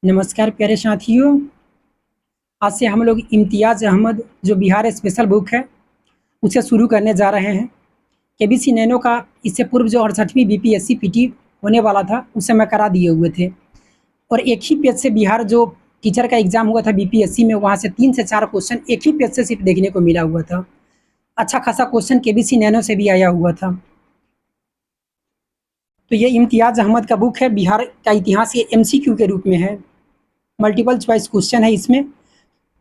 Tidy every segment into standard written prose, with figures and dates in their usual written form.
नमस्कार प्यारे साथियों। आज से हम लोग इम्तियाज़ अहमद जो बिहार स्पेशल बुक है उसे शुरू करने जा रहे हैं। केबीसी नैनो का इससे पूर्व जो 68वीं बीपीएससी पीटी होने वाला था उसे मैं करा दिए हुए थे और एक ही पेज से बिहार जो टीचर का एग्ज़ाम हुआ था बीपीएससी में, वहाँ से 3 से 4 क्वेश्चन एक ही पेज से सिर्फ देखने को मिला हुआ था। अच्छा खासा क्वेश्चन केबीसी नैनो से भी आया हुआ था। तो ये इम्तियाज़ अहमद का बुक है, बिहार का इतिहास, ये एमसीक्यू के रूप में है, मल्टीपल चॉइस क्वेश्चन है इसमें।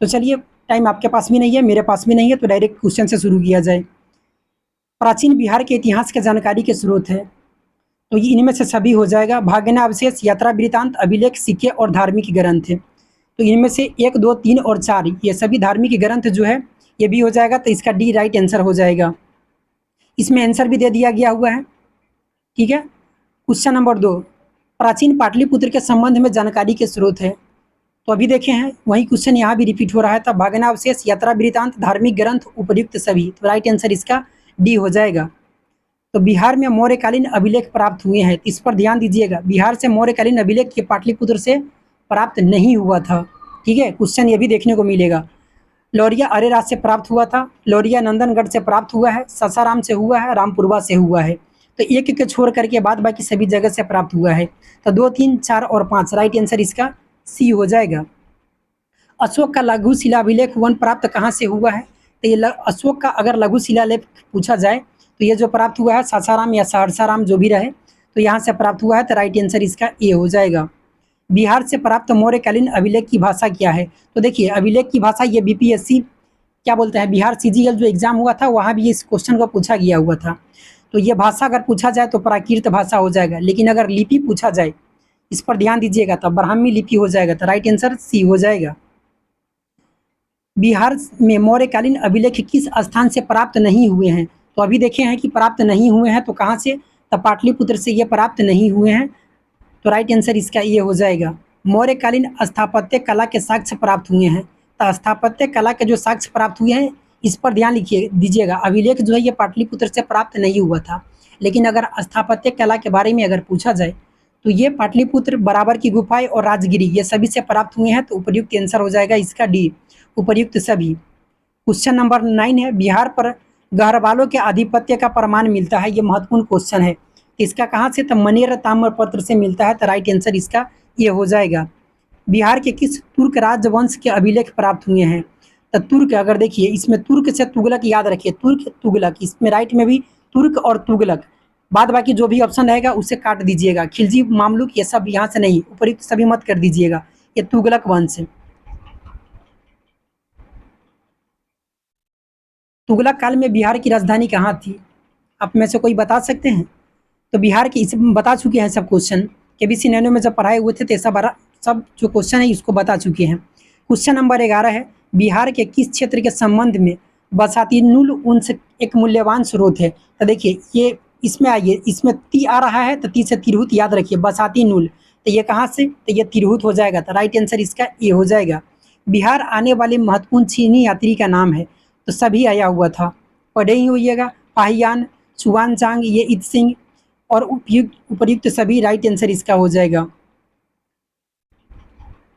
तो चलिए, टाइम आपके पास भी नहीं है, मेरे पास भी नहीं है, तो डायरेक्ट क्वेश्चन से शुरू किया जाए। प्राचीन बिहार के इतिहास के जानकारी के स्रोत है, तो ये इनमें से सभी हो जाएगा। भाग्यावशेष, यात्रा वृतांत, अभिलेख, सिक्के और धार्मिक ग्रंथ है। तो इनमें से 1, 2, 3 और 4 ये सभी धार्मिक ग्रंथ जो है ये भी हो जाएगा, तो इसका डी राइट आंसर हो जाएगा। इसमें आंसर भी दे दिया गया हुआ है, ठीक है। क्वेश्चन नंबर 2, प्राचीन पाटलिपुत्र के संबंध में जानकारी के स्रोत है। तो अभी देखे हैं वही क्वेश्चन यहाँ भी रिपीट हो रहा है। तब भाग्यावशेष, यात्रा वृतांत, धार्मिक ग्रंथ, उपर्युक्त सभी, तो राइट आंसर इसका डी हो जाएगा। तो बिहार में मौर्यकालीन अभिलेख प्राप्त हुए हैं, इस पर ध्यान दीजिएगा। बिहार से मौर्यकालीन अभिलेख ये पाटलिपुत्र से प्राप्त नहीं हुआ था, ठीक है। क्वेश्चन ये भी देखने को मिलेगा। लौरिया अरेराज से प्राप्त हुआ था, लौरिया नंदनगढ़ से प्राप्त हुआ है, सासाराम से हुआ है, रामपुरवा से हुआ है। तो एक एक छोड़ करके बाद बाकी सभी जगह से प्राप्त हुआ है। तो 2, 3, 4 और 5 राइट आंसर इसका सी हो जाएगा। अशोक का लघु शिलाभिलेख वन प्राप्त कहाँ से हुआ है? तो ये अशोक का अगर लघु शिलालेख पूछा जाए तो ये जो प्राप्त हुआ है सासाराम या सहरसाराम जो भी रहे, तो यहाँ से प्राप्त हुआ है, तो राइट आंसर इसका ए हो जाएगा। बिहार से प्राप्त मौर्यकालीन अभिलेख की भाषा क्या है? तो देखिए, अभिलेख की भाषा ये बीपीएससी क्या बोलते हैं, बिहार सीजीएल जो एग्जाम हुआ था वहाँ भी इस क्वेश्चन को पूछा गया हुआ था। तो ये भाषा अगर पूछा जाए तो प्राकृत भाषा हो जाएगा, लेकिन अगर लिपि पूछा जाए, इस पर ध्यान दीजिएगा, तो ब्राह्मी लिपि हो जाएगा, तो राइट आंसर सी हो जाएगा। बिहार में मौर्यकालीन अभिलेख किस स्थान से प्राप्त नहीं हुए हैं? तो अभी देखे हैं कि प्राप्त नहीं हुए हैं, तो कहाँ से? तो पाटलिपुत्र से ये प्राप्त नहीं हुए हैं, तो राइट आंसर इसका ये हो जाएगा। मौर्यकालीन स्थापत्य कला के साक्ष्य प्राप्त हुए हैं, तो स्थापत्य कला के जो साक्ष्य प्राप्त हुए हैं इस पर ध्यान लिखिए दीजिएगा। अभिलेख जो है ये पाटलिपुत्र से प्राप्त नहीं हुआ था, लेकिन अगर स्थापत्य कला के बारे में अगर पूछा जाए तो ये पाटलिपुत्र, बराबर की गुफाएं और राजगिरी ये सभी से प्राप्त हुए हैं, तो उपयुक्त आंसर हो जाएगा इसका डी, उपयुक्त सभी। क्वेश्चन नंबर 9 है, बिहार पर गढ़वालों के आधिपत्य का प्रमाण मिलता है, ये महत्वपूर्ण क्वेश्चन है। इसका कहाँ से? तो मनेर ताम्रपत्र से मिलता है, तो राइट आंसर इसका ये हो जाएगा। बिहार के किस तुर्क राजवंश के अभिलेख प्राप्त हुए हैं? तो तुर्क, अगर देखिए इसमें तुर्क से तुगलक याद रखिए, तुर्क तुगलक, इसमें राइट में भी तुर्क और तुगलक, बाद बाकी जो भी ऑप्शन रहेगा उसे काट दीजिएगा। खिलजी, मामलुक ये सब यहाँ से नहीं, उपयुक्त सभी मत कर दीजिएगा, ये तुगलक वंश है। तुगलक काल में बिहार की राजधानी कहाँ थी? आप में से कोई बता सकते हैं? तो बिहार की इस बता चुके हैं सब क्वेश्चन, केबीसी नैनो में जब पढ़ाए हुए थे तो सब जो क्वेश्चन है इसको बता चुके हैं। क्वेश्चन नंबर 11 है, बिहार के किस क्षेत्र के संबंध में बसातीनुल उनसे एक मूल्यवान स्रोत है? तो देखिए ये इसमें आइए, इसमें ती आ रहा है, तो ती से तिरहुत याद रखिए, बसातीनुल, तो ये कहाँ से? तो ये तिरहुत हो जाएगा, तो राइट आंसर इसका ये हो जाएगा। बिहार आने वाले महत्वपूर्ण चीनी यात्री का नाम है, तो सभी आया हुआ था, पढ़े ही होइएगा। पाहियान, चुआनचांग, ये इत सिंह और उपयुक्त सभी, राइट आंसर इसका हो जाएगा।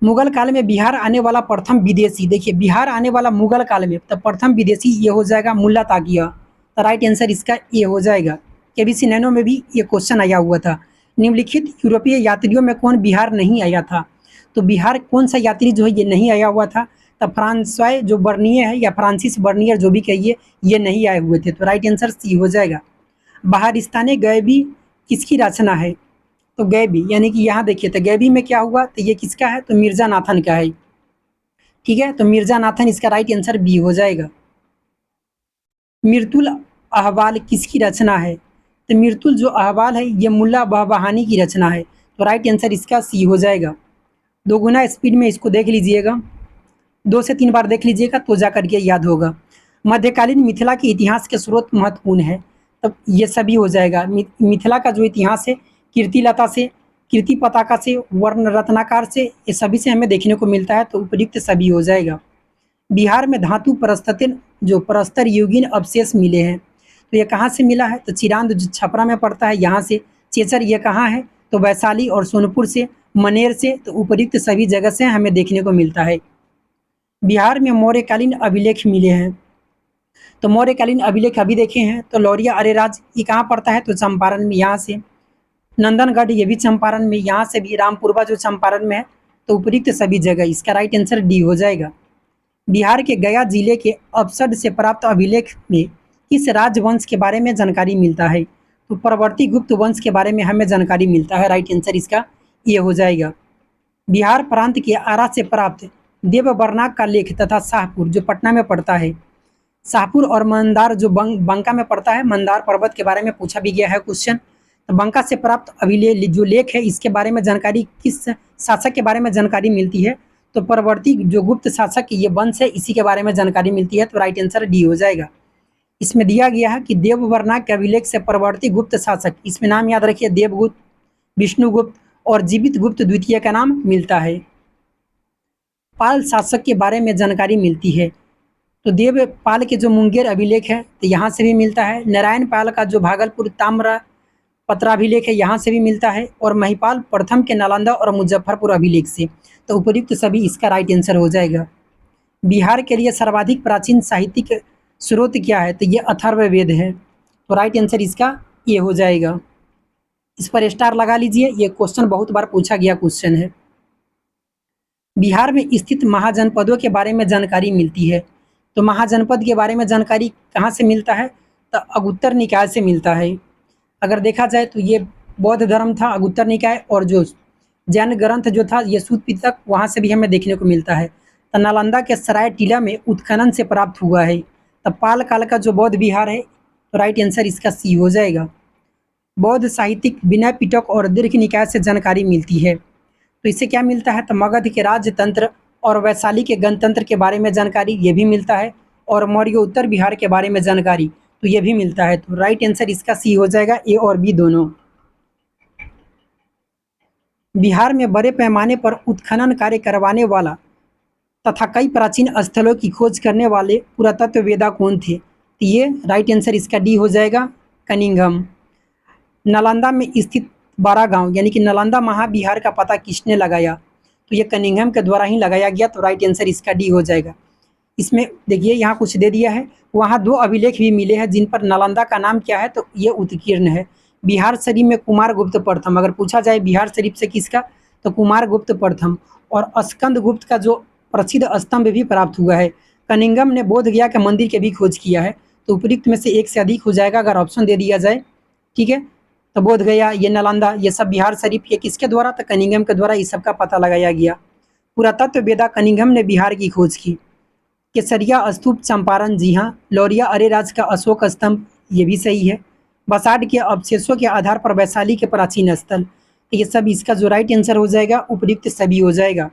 मुगल काल में बिहार आने वाला प्रथम विदेशी, देखिए बिहार आने वाला मुगल काल में तो प्रथम विदेशी ये हो जाएगा मुल्ला तागिया, तो राइट आंसर इसका ये हो जाएगा। केबीसी नैनो में भी ये क्वेश्चन आया हुआ था। निम्नलिखित यूरोपीय यात्रियों में कौन बिहार नहीं आया था? तो बिहार कौन सा यात्री जो है ये नहीं आया हुआ था? तो फ्रांसवाय जो बर्नियर है या फ्रांसिस बर्नियर जो भी कहिए, ये नहीं आए हुए थे, तो राइट आंसर सी हो जाएगा। बहारिस्तान गैबी किसकी रचना है? तो गैबी, यानी कि यहाँ देखिए, तो गैबी में क्या हुआ, तो ये किसका है? तो मिर्जा नाथन का है, ठीक है। तो मिर्जा नाथन इसका राइट आंसर बी हो जाएगा। मिर्तुल अहवाल किसकी रचना है? तो मिर्तुल जो अहवाल है ये मुल्ला बहबहानी की रचना है, तो राइट आंसर इसका सी हो जाएगा। 2 गुना स्पीड में इसको देख लीजिएगा, 2 से 3 बार देख लीजिएगा तो जा करके याद होगा। मध्यकालीन मिथिला के इतिहास के स्रोत महत्वपूर्ण है, तब ये सभी हो जाएगा। मिथिला का जो इतिहास है कीर्तिलता से, कीर्ति पताका से, वर्ण रत्नाकार से, ये सभी से हमें देखने को मिलता है, तो उपयुक्त सभी हो जाएगा। बिहार में धातु प्रस्तन जो प्रस्तर युगीन अवशेष मिले हैं, तो ये कहाँ से मिला है? तो चिरांद जो छपरा में पड़ता है यहाँ से। चेचर ये कहाँ है? तो वैशाली और सोनपुर से। मनेर से, तो उपयुक्त सभी जगह से हमें देखने को मिलता है। बिहार में मौर्यकालीन अभिलेख मिले हैं, तो मौर्यकालीन अभिलेख अभी देखे हैं, तो लौरिया अरेराज ये कहाँ पड़ता है, तो चंपारण में, यहाँ से नंदनगढ़ ये भी चंपारण में, यहाँ से भी रामपुरवा जो चंपारण में है, तो उपयुक्त सभी जगह, इसका राइट आंसर डी हो जाएगा। बिहार के गया जिले के अवसड से प्राप्त अभिलेख में किस राजवंश के बारे में जानकारी मिलता है, तो परवर्ती गुप्त वंश के बारे में हमें जानकारी मिलता है, राइट आंसर इसका ये हो जाएगा। बिहार प्रांत के आरा से प्राप्त देवबरनाक का लेख तथा शाहपुर जो पटना में पड़ता है, शाहपुर और मंदार जो बंका में पड़ता है, मंदार पर्वत के बारे में पूछा भी गया है क्वेश्चन। तो बंका से प्राप्त अभिलेख जो लेख है इसके बारे में जानकारी किस शासक के बारे में जानकारी मिलती है, तो परवर्ती जो गुप्त शासक ये वंश है इसी के बारे में जानकारी मिलती है, तो राइट आंसर डी हो जाएगा। इसमें दिया गया है कि देवबरनाक के अभिलेख से परवर्ती गुप्त शासक, इसमें नाम याद रखिए देवगुप्त, विष्णुगुप्त और जीवित गुप्त द्वितीय का नाम मिलता है। पाल शासक के बारे में जानकारी मिलती है, तो देवपाल के जो मुंगेर अभिलेख है तो यहाँ से भी मिलता है। नारायण पाल का जो भागलपुर ताम्र पत्राभिलेख है यहाँ से भी मिलता है, और महिपाल प्रथम के नालंदा और मुजफ्फरपुर अभिलेख से, तो उपयुक्त सभी इसका राइट आंसर हो जाएगा। बिहार के लिए सर्वाधिक प्राचीन साहित्यिक स्रोत क्या है, तो ये अथर्ववेद है, तो राइट आंसर इसका ये हो जाएगा। इस पर स्टार लगा लीजिए, ये क्वेश्चन बहुत बार पूछा गया क्वेश्चन है। बिहार में स्थित महाजनपदों के बारे में जानकारी मिलती है, तो महाजनपद के बारे में जानकारी कहाँ से मिलता है, तो अगुत्तर निकाय से मिलता है। अगर देखा जाए तो ये बौद्ध धर्म था अगुत्तर निकाय, और जो जैन ग्रंथ जो था ये सूत पिटक, वहाँ से भी हमें देखने को मिलता है। तो नालंदा के सराय टीला में उत्खनन से प्राप्त हुआ है। तो पाल काल का जो बौद्ध विहार है, तो राइट आंसर इसका सी हो जाएगा। बौद्ध साहित्यिक विनय पिटक और दीर्घ निकाय से जानकारी मिलती है, तो इससे क्या मिलता है, तो मगध के राजतंत्र और वैशाली के गणतंत्र के बारे में जानकारी ये भी मिलता है, और मौर्य उत्तर बिहार के बारे में जानकारी तो ये भी मिलता है, तो राइट आंसर इसका सी हो जाएगा, ए और बी दोनों। बिहार में बड़े पैमाने पर उत्खनन कार्य करवाने वाला तथा कई प्राचीन स्थलों की खोज करने वाले पुरातत्ववेत्ता कौन थे, तो ये राइट आंसर इसका डी हो जाएगा, कनिंघम। नालंदा में स्थित बारह गांव यानी कि नालंदा महाविहार का पता किसने लगाया, तो ये कनिंघम के द्वारा ही लगाया गया, तो राइट आंसर इसका डी हो जाएगा। इसमें देखिए यहाँ कुछ दे दिया है, वहाँ दो अभिलेख भी मिले हैं जिन पर नालंदा का नाम क्या है, तो ये उत्कीर्ण है। बिहार शरीफ में कुमार गुप्त प्रथम, अगर पूछा जाए बिहार शरीफ से किसका, तो कुमार गुप्त प्रथम, और स्कंद गुप्त का जो प्रसिद्ध स्तंभ भी प्राप्त हुआ है। कनिंघम ने बोध गया के मंदिर के भी खोज किया है, तो उपयुक्त में से एक से अधिक हो जाएगा अगर ऑप्शन दे दिया जाए, ठीक है। तो बोध गया, ये नालंदा, ये सब बिहार शरीफ, ये किसके द्वारा, तो कनिंघम के द्वारा इस सब का पता लगाया गया। पुरातत्ववेत्ता कनिंघम ने बिहार की खोज की। केसरिया स्तूप चंपारण, जी हाँ। लौरिया अरेराज का अशोक स्तंभ, ये भी सही है। बसाड के अवशेषों के आधार पर वैशाली के प्राचीन स्थल, ये सब इसका जो राइट आंसर हो जाएगा, उपयुक्त सभी हो जाएगा।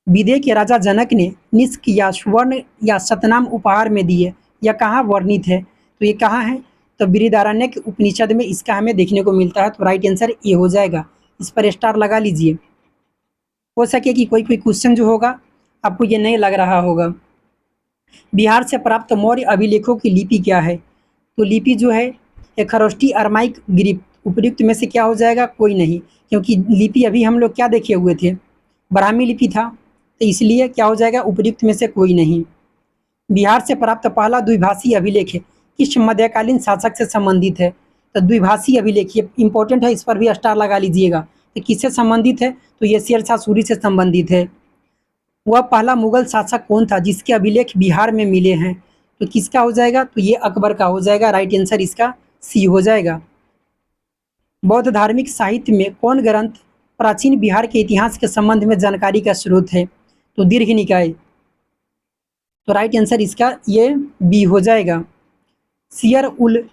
विदेह के राजा जनक ने निष्क या स्वर्ण या सतनाम उपहार में दिए, यह कहाँ वर्णित है, तो ये कहाँ है, तो बृहदारण्यक उपनिषद में इसका हमें देखने को मिलता है, तो राइट आंसर ये हो जाएगा। इस पर स्टार लगा लीजिए। हो सके कि कोई कोई क्वेश्चन जो होगा आपको ये नहीं लग रहा होगा। बिहार से प्राप्त मौर्य अभिलेखों की लिपि क्या है, तो लिपि जो है ये खरोष्टी अरमाइक ग्रिप, उपयुक्त में से क्या हो जाएगा, कोई नहीं, क्योंकि लिपि अभी हम लोग क्या देखे हुए थे, ब्राह्मी लिपि था, तो इसलिए क्या हो जाएगा, उपयुक्त में से कोई नहीं। बिहार से प्राप्त पहला द्विभाषी अभिलेख है किस मध्यकालीन शासक से संबंधित है, तो द्विभाषी अभिलेख ये इंपॉर्टेंट है, इस पर भी स्टार लगा लीजिएगा। तो किससे संबंधित है, तो ये शेरशाह सूरी से संबंधित है। वह पहला मुगल शासक कौन था जिसके अभिलेख बिहार में मिले हैं, तो किसका हो जाएगा, तो ये अकबर का हो जाएगा, राइट आंसर इसका सी हो जाएगा। बौद्ध धार्मिक साहित्य में कौन ग्रंथ प्राचीन बिहार के इतिहास के संबंध में जानकारी का स्रोत है, तो दीर्घ निकाय, तो राइट आंसर इसका ये बी हो जाएगा। सियर उल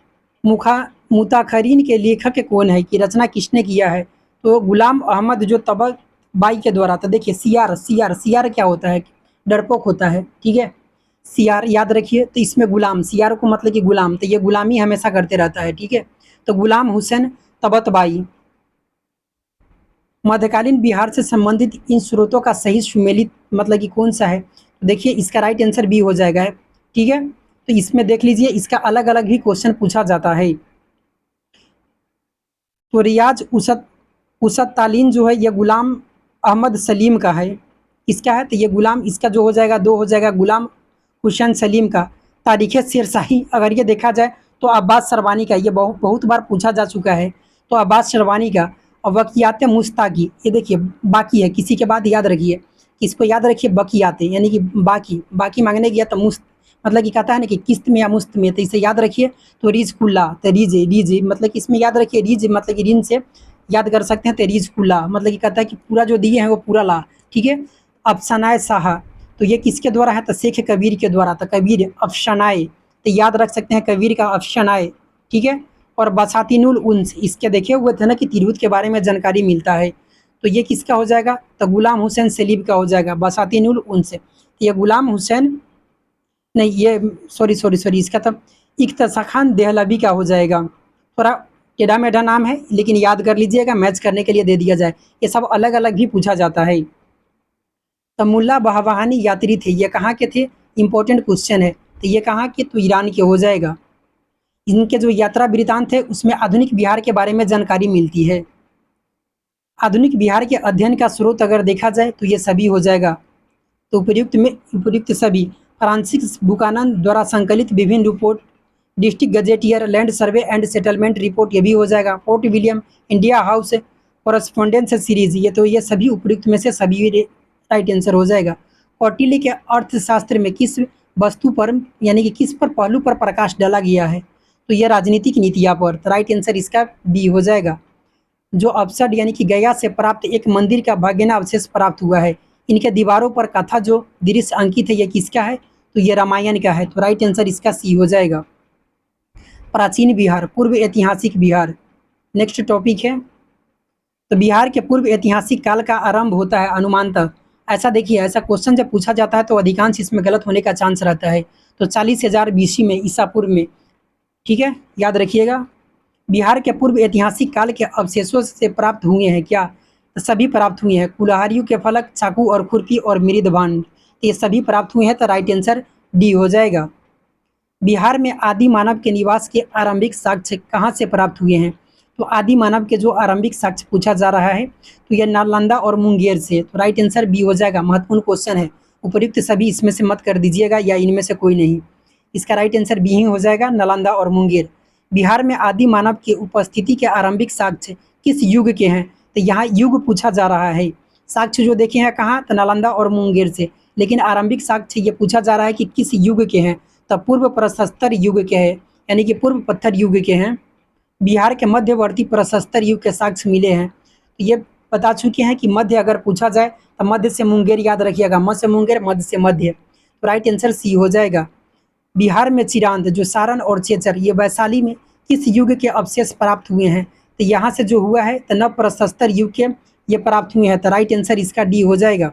मुताखरीन के लेखक कौन है, कि रचना किसने किया है, तो गुलाम अहमद जो तबबाई के द्वारा। तो देखिए सियार सियार सियार क्या होता है, डरपोक होता है, ठीक है, सियार याद रखिए। तो इसमें गुलाम, सियार को मतलब कि गुलाम, तो ये गुलामी हमेशा करते रहता है, ठीक है। तो गुलाम हुसैन तबतबाई। मध्यकालीन बिहार से संबंधित इन स्रोतों का सही सुमेलित मतलब कि कौन सा है, तो देखिए इसका राइट आंसर बी हो जाएगा, ठीक है। तो इसमें देख लीजिए इसका अलग अलग भी क्वेश्चन पूछा जाता है। तो रियाज कुसत्तालीन जो है ये गुलाम अहमद सलीम का है। किसका है? तो ये गुलाम, इसका जो हो जाएगा 2 हो जाएगा गुलाम हुसैन सलीम का। तारीख़ शेरशाही अगर ये देखा जाए तो अब्बास सरवानी का, ये बहुत बार पूछा जा चुका है, तो अब्बास सरवानी का। और वक़ियात मुश्ताकी, ये देखिए बाकी है, किसी के बाद याद रखिए, इसको याद रखिए बकियाते, यानी कि बाकी मांगने गया तो मुस्त, मतलब कि कहता है ना कि किस्त में या मुश्त में, तो इसे याद रखिए। तो रिज कुल्ला, तो रीज मतलब कि इसमें याद रखिए, रीज मतलब कि रिन से याद कर सकते हैं, तो रीज कुल्ला मतलब कि कहता है कि पूरा जो दिए हैं वो पूरा ला। ठीक है। अफसानाए शाह, तो ये किसके द्वारा है? तो शेख कबीर के द्वारा। तो कबीर अफसानाए, तो याद रख सकते हैं कबीर का अफसानाए। ठीक है। और बसातिनुल उन्स, इसके देखे हुए थे ना कि तिरहुत के बारे में जानकारी मिलता है, तो ये किसका हो जाएगा? तो गुलाम हुसैन सलीम का हो जाएगा, बसातिनुल उन्स। तो ये गुलाम हुसैन, नहीं ये सॉरी इसका तो इख्तिसार खान देहलवी का हो जाएगा। थोड़ा टेढ़ा मेढ़ा नाम है, लेकिन याद कर लीजिएगा, मैच करने के लिए दे दिया जाए। ये सब अलग अलग भी पूछा जाता है। तो मुल्ला बहबहानी यात्री थे, ये कहाँ के थे? इंपॉर्टेंट क्वेश्चन है। तो ये कहाँ के? तो ईरान के हो जाएगा। इनके जो यात्रा वृतांत है उसमें आधुनिक बिहार के बारे में जानकारी मिलती है। आधुनिक बिहार के अध्ययन का स्रोत अगर देखा जाए तो ये सभी हो जाएगा। तो उपयुक्त सभी फ्रांसिस बुकानन द्वारा संकलित विभिन्न report, district gazetteer, land survey and settlement report, ये भी हो जाएगा। Fort William, India house correspondence series, ये तो ये सभी उपयुक्त में से सभी राइट आंसर हो जाएगा। कौटिल्य के अर्थशास्त्र में किस वस्तु पर, यानी कि किस पर पहलू पर प्रकाश डाला गया है? तो यह राजनीतिक नीतियाँ पर। तो राइट आंसर इसका बी हो जाएगा। जो अपसड यानी कि गया से प्राप्त एक मंदिर का भग्नावशेष प्राप्त हुआ है, इनके दीवारों पर कथा जो दृश्य अंकित है, ये किसका है? तो ये रामायण का है। तो राइट आंसर इसका सी हो जाएगा। प्राचीन बिहार, पूर्व ऐतिहासिक बिहार। नेक्स्ट टॉपिक है, तो बिहार के पूर्व ऐतिहासिक काल का आरंभ होता है अनुमानतः। ऐसा देखिए, ऐसा क्वेश्चन जब पूछा जाता है तो अधिकांश इसमें गलत होने का चांस रहता है। तो 40,000 BC में, ईसा पूर्व में। ठीक है, याद रखिएगा। बिहार के पूर्व ऐतिहासिक काल के अवशेषों से प्राप्त हुए हैं क्या? तो सभी प्राप्त हुए हैं। कुल्हाड़ियों के फलक, चाकू और खुरपी और मृदभांड, तो ये सभी प्राप्त हुए हैं। तो राइट आंसर डी हो जाएगा। बिहार में आदि मानव के निवास के आरंभिक साक्ष्य कहाँ से प्राप्त हुए हैं? तो आदि मानव के जो आरंभिक साक्ष्य पूछा जा रहा है तो यह नालंदा और मुंगेर से। तो राइट आंसर बी हो जाएगा। महत्वपूर्ण क्वेश्चन है, उपयुक्त सभी इसमें से मत कर दीजिएगा या इनमें से कोई नहीं। इसका राइट आंसर बी ही हो जाएगा, नालंदा और मुंगेर। बिहार में आदि मानव की उपस्थिति के आरंभिक साक्ष्य किस युग के हैं? तो यहाँ युग पूछा जा रहा है। साक्ष्य जो देखे हैं कहाँ? तो नालंदा और मुंगेर से। लेकिन आरंभिक साक्ष्य ये पूछा जा रहा है कि किस युग के हैं? तब पूर्व प्रशस्तर युग के हैं, यानी कि पूर्व पत्थर युग के हैं। बिहार के मध्यवर्ती प्रशस्तर युग के साक्ष्य मिले हैं। तो ये बता चुके हैं कि मध्य अगर पूछा जाए तो मध्य से मुंगेर याद रखिएगा, मध्य से मुंगेर, मध्य से मध्य। तो राइट आंसर सी हो जाएगा। बिहार में चिरांद, जो सारण और चेचर, ये वैशाली में किस युग के अवशेष प्राप्त हुए हैं? तो यहाँ से जो हुआ है तो नव प्रशस्तर युग के ये प्राप्त हुए हैं। तो राइट आंसर इसका डी हो जाएगा।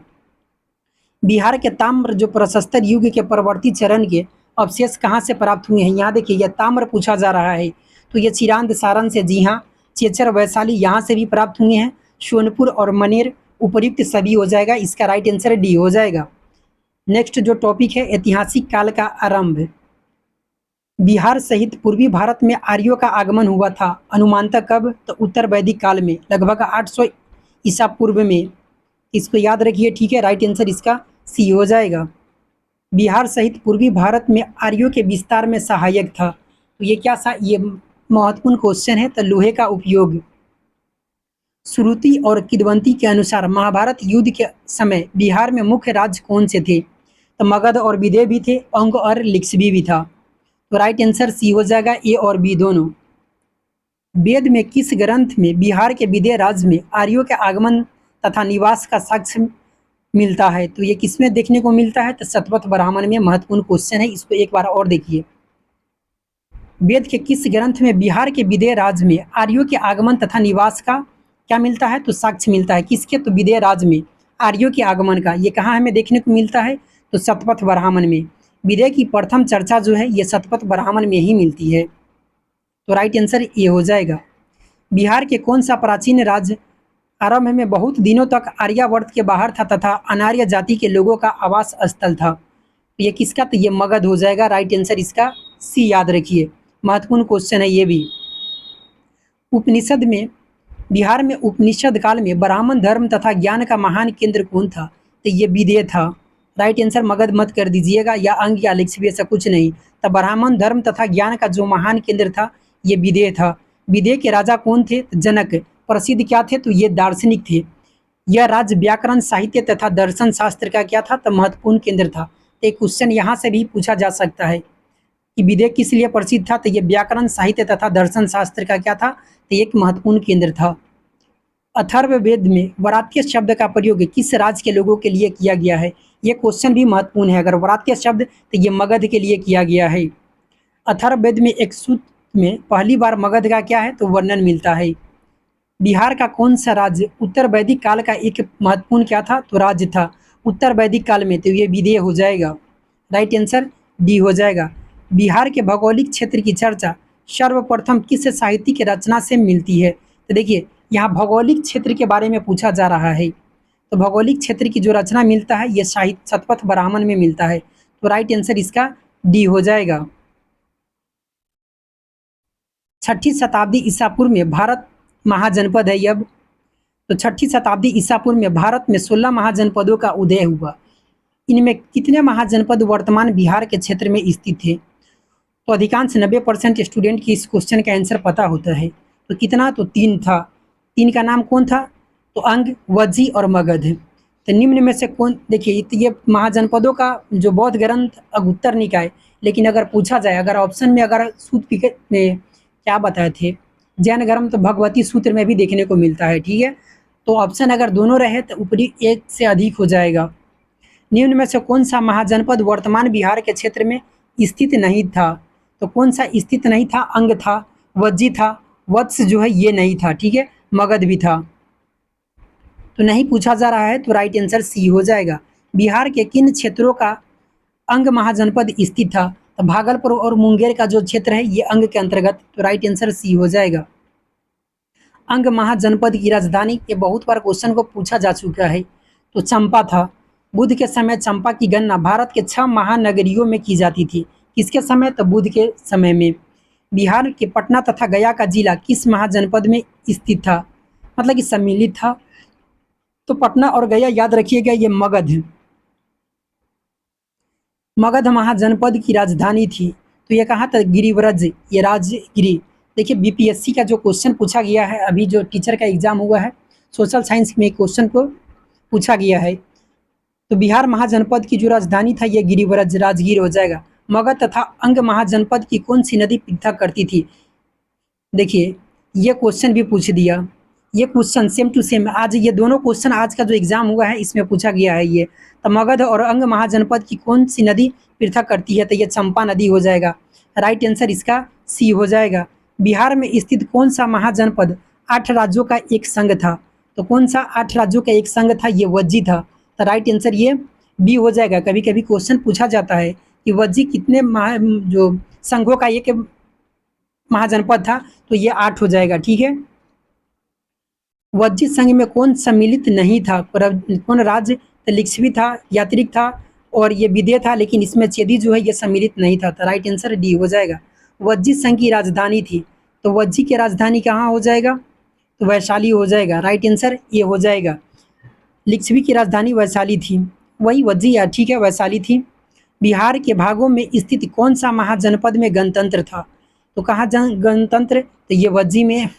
बिहार के ताम्र जो प्रशस्तर युग के परवर्ती चरण के अवशेष कहाँ से प्राप्त हुए हैं? यहाँ देखिए, यह ताम्र पूछा जा रहा है, तो ये चिरांद सारण से, जी हाँ। चेचर वैशाली यहाँ से भी प्राप्त हुए हैं। सोनपुर और मनेर, उपयुक्त सभी हो जाएगा। इसका राइट आंसर डी हो जाएगा। नेक्स्ट जो टॉपिक है, ऐतिहासिक काल का आरंभ। बिहार सहित पूर्वी भारत में आर्यों का आगमन हुआ था अनुमानतः कब? तो उत्तर वैदिक काल में, लगभग 800 ईसा पूर्व में। इसको याद रखिए। ठीक है, राइट आंसर इसका सी हो जाएगा। बिहार सहित पूर्वी भारत में आर्यों के विस्तार में सहायक था, तो ये क्या ये महत्वपूर्ण क्वेश्चन है। तो लोहे का उपयोग। श्रुति और किदवंती के अनुसार महाभारत युद्ध के समय बिहार में मुख्य राज्य कौन से थे? तो मगध और विदेह भी थे, अंग और लिच्छवी भी था। तो राइट आंसर सी हो जाएगा, ए और बी दोनों। वेद में किस ग्रंथ में बिहार के विदेह राज्य में आर्यों के आगमन तथा निवास का साक्ष्य मिलता है? तो ये किसमें देखने को मिलता है? तो शतपथ ब्राह्मण में। महत्वपूर्ण क्वेश्चन है, इसको एक बार और देखिए। वेद के किस ग्रंथ में बिहार के विदेह राज्य में आर्यों के आगमन तथा निवास का क्या मिलता है? तो साक्ष्य मिलता है। किसके? तो विदेह राज्य में आर्यों के आगमन का। ये कहाँ हमें देखने को मिलता है? तो शतपथ ब्राह्मण में। विदेह की प्रथम चर्चा जो है ये शतपथ ब्राह्मण में ही मिलती है। तो राइट आंसर ये हो जाएगा। बिहार के कौन सा प्राचीन राज्य आरंभ में बहुत दिनों तक आर्यावर्त के बाहर था तथा अनार्य जाति के लोगों का आवास स्थल था? तो ये किसका? तो ये मगध हो जाएगा। राइट आंसर इसका सी याद रखिए। महत्वपूर्ण क्वेश्चन है ये भी। उपनिषद में बिहार में उपनिषद काल में ब्राह्मण धर्म तथा ज्ञान का महान केंद्र कौन था? तो ये विदेह था। राइट आंसर मगध मत कर दीजिएगा, या अंग या लिखित ऐसा कुछ नहीं। तो ब्राह्मण धर्म तथा ज्ञान का जो महान केंद्र था ये विदेह था। विदेह के राजा कौन थे? तो जनक। प्रसिद्ध क्या थे? तो ये दार्शनिक थे। यह राज्य व्याकरण साहित्य तथा दर्शन शास्त्र का क्या था? तो महत्वपूर्ण केंद्र था। तो एक क्वेश्चन यहाँ से भी पूछा जा सकता है कि विदेह किस लिए प्रसिद्ध था? तो ये व्याकरण साहित्य तथा दर्शन शास्त्र का क्या था? तो एक महत्वपूर्ण केंद्र था। अथर्ववेद में वरात्य शब्द का प्रयोग किस राज्य के लोगों के लिए किया गया है? ये क्वेश्चन भी महत्वपूर्ण है। अगर वरात्य शब्द तो ये मगध के लिए किया गया है। अथर्ववेद में एक सूत्र में पहली बार मगध का क्या है? तो वर्णन मिलता है। बिहार का कौन सा राज्य उत्तर वैदिक काल का एक महत्वपूर्ण क्या था? तो राज्य था उत्तर वैदिक काल में। तो ये विदेह हो जाएगा। राइट आंसर डी हो जाएगा। बिहार के भौगोलिक क्षेत्र की चर्चा सर्वप्रथम किस साहित्य की रचना से मिलती है? तो देखिए यहाँ भौगोलिक क्षेत्र के बारे में पूछा जा रहा है। तो भौगोलिक क्षेत्र की जो रचना मिलता है ये साहित्य शतपथ ब्राह्मण में मिलता है। तो राइट आंसर इसका डी हो जाएगा। 6ठी शताब्दी ईसा पूर्व में भारत महाजनपद है अब। तो 6ठी शताब्दी ईसा पूर्व में भारत में 16 महाजनपदों का उदय हुआ। इनमें कितने महाजनपद वर्तमान बिहार के क्षेत्र में स्थित थे? तो अधिकांश 90% स्टूडेंट की इस क्वेश्चन का आंसर पता होता है। तो कितना? तो 3 था। 3 का नाम कौन था? तो अंग, वज्जी और मगध। तो निम्न में से कौन? देखिए ये महाजनपदों का जो बौद्ध ग्रंथ अगुत्तर निकाय, लेकिन अगर पूछा जाए, अगर ऑप्शन में अगर सूत्र पिके में क्या बताए थे, जैन धर्म, तो भगवती सूत्र में भी देखने को मिलता है। ठीक है, तो ऑप्शन अगर दोनों रहे तो ऊपरी एक से अधिक हो जाएगा। निम्न में से कौन सा महाजनपद वर्तमान बिहार के क्षेत्र में स्थित नहीं था? तो कौन सा स्थित नहीं था? अंग था, वज्जी था, वत्स जो है ये नहीं था। ठीक है, मगध भी था। तो नहीं पूछा जा रहा है, तो राइट आंसर सी हो जाएगा। बिहार के किन क्षेत्रों का अंग महाजनपद स्थित था? तो भागलपुर और मुंगेर का जो क्षेत्र है ये अंग के अंतर्गत। तो राइट आंसर सी हो जाएगा। अंग महाजनपद की राजधानी, ये बहुत बार क्वेश्चन को पूछा जा चुका है। तो चंपा था। बुद्ध के समय चंपा की गणना भारत के 6 महानगरियों में की जाती थी। किसके समय? तो बुद्ध के समय में। बिहार के पटना तथा गया का जिला किस महाजनपद में स्थित था? मतलब कि सम्मिलित था। तो पटना और गया याद रखिएगा, ये मगध है। मगध महाजनपद की राजधानी थी। तो ये कहाँ था? गिरिव्रज, ये राजगिरी। देखिए बीपीएससी का जो क्वेश्चन पूछा गया है, अभी जो टीचर का एग्जाम हुआ है सोशल साइंस में क्वेश्चन को पूछा गया है। तो बिहार महाजनपद की जो राजधानी था ये गिरिव्रज, राजगीर हो जाएगा। मगध तथा अंग महाजनपद की कौन सी नदी पृथक करती थी? देखिए ये क्वेश्चन भी पूछ दिया। ये क्वेश्चन सेम टू सेम आज, ये दोनों क्वेश्चन आज का जो एग्जाम हुआ है इसमें पूछा गया है। ये तो मगध और अंग महाजनपद की कौन सी नदी पृथक करती है? तो ये चंपा नदी हो जाएगा। राइट आंसर इसका सी हो जाएगा। बिहार में स्थित कौन सा महाजनपद 8 राज्यों का एक संघ था? तो कौन सा 8 राज्यों का एक संघ था? ये वज्जी था। तो राइट आंसर ये बी हो जाएगा। कभी कभी क्वेश्चन पूछा जाता है कि वज्जी कितने जो संघों का एक महाजनपद था? तो ये 8 हो जाएगा। ठीक है, वज्जी संघ में कौन सम्मिलित नहीं था? कौन राज्य? तो लिच्छवी था, यात्रिक था और ये विदेह था, लेकिन इसमें चेदी जो है ये सम्मिलित नहीं था। तो राइट आंसर डी हो जाएगा। वज्जी संघ की राजधानी थी। तो वज्जी की राजधानी कहाँ हो जाएगा? तो वैशाली हो जाएगा। राइट आंसर ये हो जाएगा। लिच्छवी की राजधानी वैशाली थी, वही वज्जी या ठीक है वैशाली थी। बिहार के भागों में स्थित कौन सा महाजनपद में गणतंत्र था? तो कहाँ गणतंत्र? तो ये वज्जी में।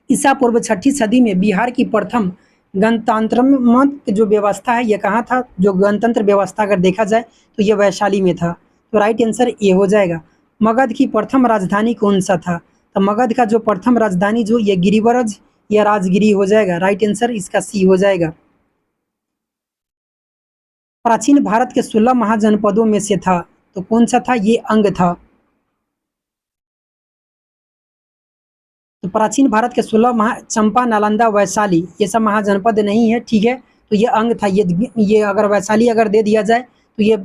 ईसा पूर्व 6ठी सदी में बिहार की प्रथम गणतंत्रात्मक जो व्यवस्था है ये कहाँ था? जो गणतंत्र व्यवस्था अगर देखा जाए तो ये वैशाली में था। तो राइट आंसर ये हो जाएगा। मगध की प्रथम राजधानी कौन सा था? तो मगध का जो प्रथम राजधानी जो ये गिरिव्रज या राजगिरी हो जाएगा। राइट आंसर इसका सी हो जाएगा। प्राचीन भारत के 16 महाजनपदों में से था, तो कौन सा था? ये अंग था। तो प्राचीन भारत के 16 चंपा, नालंदा, वैशाली ये सब महाजनपद नहीं है। ठीक है, तो ये अंग था। ये अगर वैशाली अगर दे दिया जाए तो ये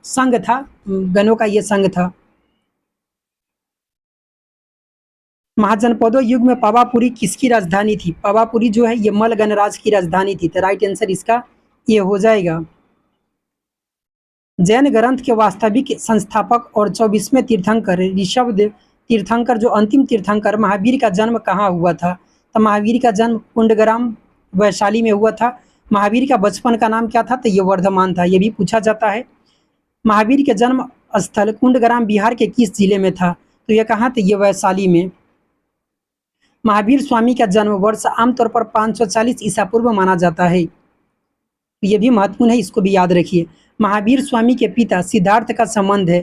संघ था, गणों का ये संघ था। महाजनपदों युग में पावापुरी किसकी राजधानी थी? पावापुरी जो है ये मल गणराज की राजधानी थी। तो राइट आंसर इसका ये हो जाएगा। जैन ग्रंथ के वास्तविक संस्थापक और 24वें तीर्थंकर ऋषभदेव तीर्थंकर, जो अंतिम तीर्थंकर महावीर का जन्म कहाँ हुआ था? तो महावीर का जन्म कुंडग्राम वैशाली में हुआ था। महावीर का बचपन का नाम क्या था? तो ये वर्धमान था, ये भी पूछा जाता है। महावीर के जन्म स्थल कुंडग्राम बिहार के किस जिले में था? तो ये कहाँ? तो ये वैशाली में। महावीर स्वामी का जन्म वर्ष आमतौर पर 540 ईसा पूर्व माना जाता है। तो ये भी महत्वपूर्ण है, इसको भी याद रखिए। महावीर स्वामी के पिता सिद्धार्थ का संबंध है,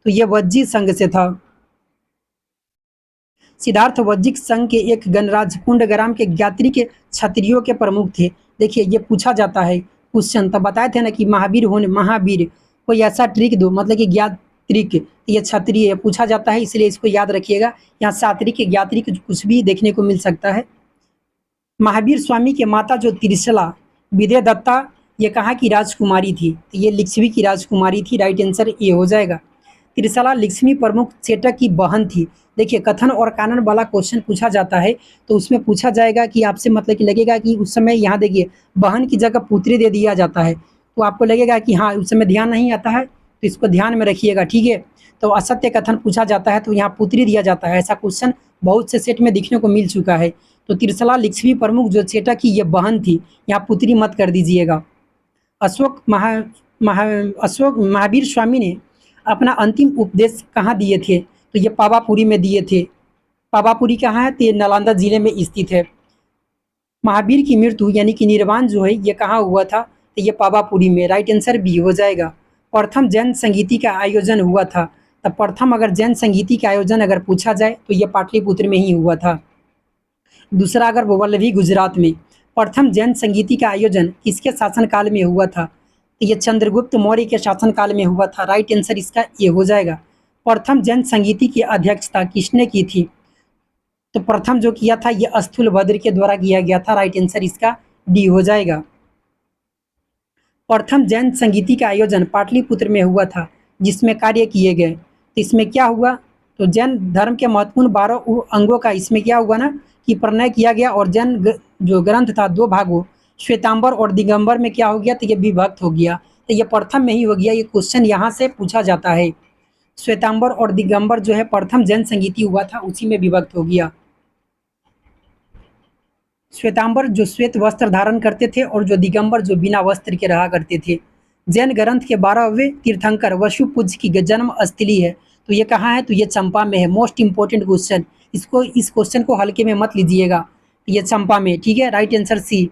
तो ये वज्जी संघ से था। सिद्धार्थ वज्जिक संघ के एक गणराज कुंडग्राम के ज्ञात्री के क्षत्रियों के प्रमुख थे। देखिए ये पूछा जाता है क्वेश्चन, तब बताए थे ना कि महावीर कोई ऐसा ट्रिक दो, मतलब कि ज्ञात्रिक, ये क्षत्रिय पूछा जाता है, इसलिए इसको याद रखिएगा। यहाँ सात्रिक ज्ञात्रिक कुछ भी देखने को मिल सकता है। महावीर स्वामी के माता जो त्रिशला विदय दत्ता, ये कहाँ की राजकुमारी थी? तो ये लिच्छवी की राजकुमारी थी, राइट आंसर ये हो जाएगा। त्रिशला लक्ष्मी प्रमुख सेठक की बहन थी। देखिए कथन और कानन वाला क्वेश्चन पूछा जाता है, तो उसमें पूछा जाएगा कि आपसे मतलब कि लगेगा कि उस समय यहाँ देखिए बहन की जगह पुत्री दे दिया जाता है, तो आपको लगेगा कि हाँ उस समय ध्यान नहीं आता है, तो इसको ध्यान में रखिएगा, ठीक है। तो असत्य कथन पूछा जाता है तो यहाँ पुत्री दिया जाता है, ऐसा क्वेश्चन बहुत से सेट में देखने को मिल चुका है। तो त्रिशला लिच्छवी प्रमुख जो सेठक की ये बहन थी, यहाँ पुत्री मत कर दीजिएगा। अशोक महावीर स्वामी ने अपना अंतिम उपदेश कहाँ दिए थे? तो ये पावापुरी में दिए थे। पावापुरी कहाँ है? तो ये नालंदा जिले में स्थित है। महावीर की मृत्यु यानी कि निर्वाण जो है ये कहाँ हुआ था? तो ये पावापुरी में, राइट आंसर बी हो जाएगा। प्रथम जैन संगीति का आयोजन हुआ था, तब प्रथम अगर जैन संगीति का आयोजन अगर पूछा जाए तो ये पाटलिपुत्र में ही हुआ था। दूसरा अगर वल्लभी गुजरात में। प्रथम जैन संगीति का आयोजन किसके शासनकाल में हुआ था? तो ये चंद्रगुप्त मौर्य के शासनकाल में हुआ था, राइट आंसर इसका ये हो जाएगा। प्रथम जैन संगीति की अध्यक्षता किसने की थी? तो प्रथम जो किया था ये स्थूलभद्र के द्वारा किया गया था, राइट आंसर इसका डी हो जाएगा। प्रथम जैन संगीति का आयोजन पाटलिपुत्र में हुआ था, जिसमें कार्य किए गए, तो इसमें क्या हुआ? तो जैन धर्म के महत्वपूर्ण 12 अंगों का इसमें क्या हुआ ना कि प्रणय किया गया, और जो ग्रंथ था 2 भागों श्वेतांबर और दिगंबर में क्या हो गया? तो ये विभक्त हो गया, तो ये प्रथम में ही हो गया। ये क्वेश्चन यहाँ से पूछा जाता है। श्वेतांबर और दिगंबर जो है प्रथम जैन संगीति हुआ था, उसी में विभक्त हो गया। श्वेतांबर जो श्वेत वस्त्र धारण करते थे और जो दिगंबर जो बिना वस्त्र के रहा करते थे। जैन ग्रंथ के 12वें तीर्थंकर वसुपूज्य की जन्म स्थली है, तो ये कहाँ है? तो ये चंपा में है। मोस्ट इंपॉर्टेंट क्वेश्चन, इस क्वेश्चन को हल्के में मत लीजिएगा, ये चंपा में, ठीक है, राइट आंसर सी।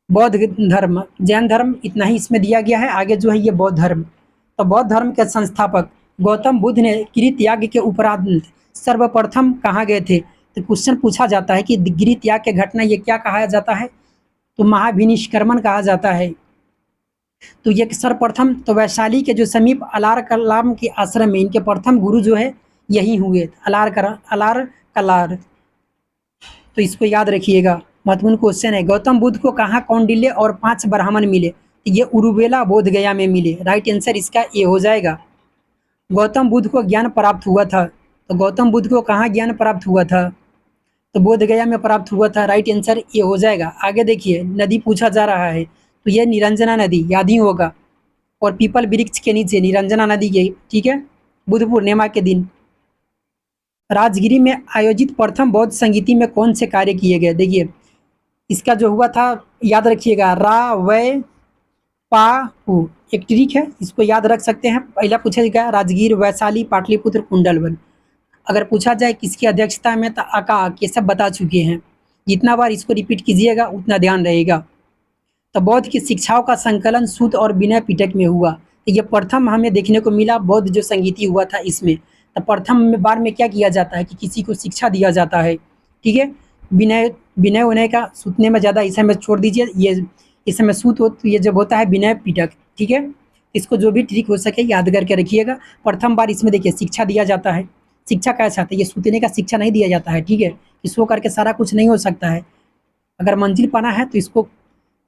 बौद्ध धर्म, जैन धर्म इतना ही इसमें दिया गया है, आगे जो है ये बौद्ध धर्म। तो बौद्ध धर्म के संस्थापक गौतम बुद्ध ने गिरि त्याग के उपरांत सर्वप्रथम कहाँ गए थे? तो क्वेश्चन पूछा जाता है कि गिरि त्याग के घटना ये क्या कहा जाता है? तो महाविनिष्क्रमण कहा जाता है। तो ये सर्वप्रथम तो वैशाली के जो समीप अलार कलाम के आश्रम में इनके प्रथम गुरु जो है यही हुए, अलार कलार, तो इसको याद रखिएगा, महत्वपूर्ण क्वेश्चन है। गौतम बुद्ध को कहाँ कौंडिल्य और 5 ब्राह्मण मिले? तो ये उरुवेला बोध गया में मिले, राइट आंसर इसका ए हो जाएगा। गौतम बुद्ध को ज्ञान प्राप्त हुआ था, तो गौतम बुद्ध को कहाँ ज्ञान प्राप्त हुआ था? तो बोध गया में प्राप्त हुआ था, राइट आंसर ए हो जाएगा। आगे देखिए नदी पूछा जा रहा है, तो ये निरंजना नदी याद ही होगा, और पीपल वृक्ष के नीचे निरंजना नदी गई, ठीक है, बुद्ध पूर्णिमा के दिन। राजगिरी में आयोजित प्रथम बौद्ध संगीति में कौन से कार्य किए गए? देखिए इसका जो हुआ था याद रखिएगा, रा वै पा हु, एक ट्रिक है, इसको याद रख सकते हैं। पहला पूछा गया राजगीर, वैशाली, पाटलिपुत्र, कुंडलवन। अगर पूछा जाए किसकी अध्यक्षता में, तो आका ये सब बता चुके हैं। जितना बार इसको रिपीट कीजिएगा उतना ध्यान रहेगा। तो बौद्ध की शिक्षाओं का संकलन सूत और विनय पिटक में हुआ, तो ये प्रथम हमें देखने को मिला बौद्ध जो संगीति हुआ था इसमें। तो प्रथम बार में क्या किया जाता है कि किसी को शिक्षा दिया जाता है, ठीक है। विनय विनय उनय का सूतने में ज़्यादा इस समय छोड़ दीजिए, ये इस समय सूत हो तो ये जब होता है विनय पिटक, ठीक है। इसको जो भी ट्रिक हो सके याद करके रखिएगा। प्रथम बार इसमें देखिए शिक्षा दिया जाता है। शिक्षा कैसा आता है? ये सूतने का शिक्षा नहीं दिया जाता है, ठीक है, कि सो करके सारा कुछ नहीं हो सकता है। अगर मंजिल पाना है तो इसको